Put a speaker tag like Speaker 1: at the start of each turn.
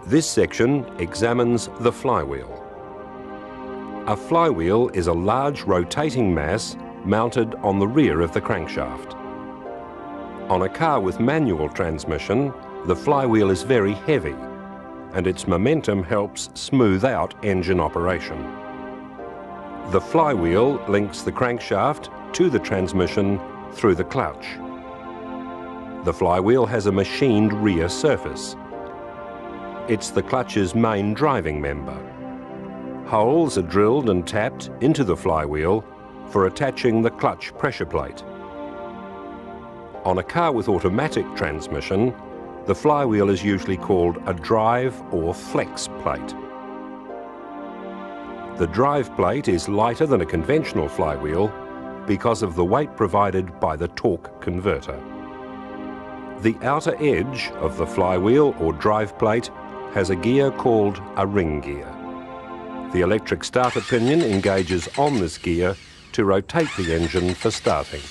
Speaker 1: This section examines the flywheel. A flywheel is a large rotating mass mounted on the rear of the crankshaft. On a car with manual transmission, the flywheel is very heavy, and its momentum helps smooth out engine operation. The flywheel links the crankshaft to the transmission through the clutch. The flywheel has a machined rear surface. It's the clutch's main driving member. Holes are drilled and tapped into the flywheel for attaching the clutch pressure plate. On a car with automatic transmission, the flywheel is usually called a drive or flex plate. The drive plate is lighter than a conventional flywheel because of the weight provided by the torque converter. The outer edge of the flywheel or drive plate has a gear called a ring gear. The electric starter pinion engages on this gear to rotate the engine for starting.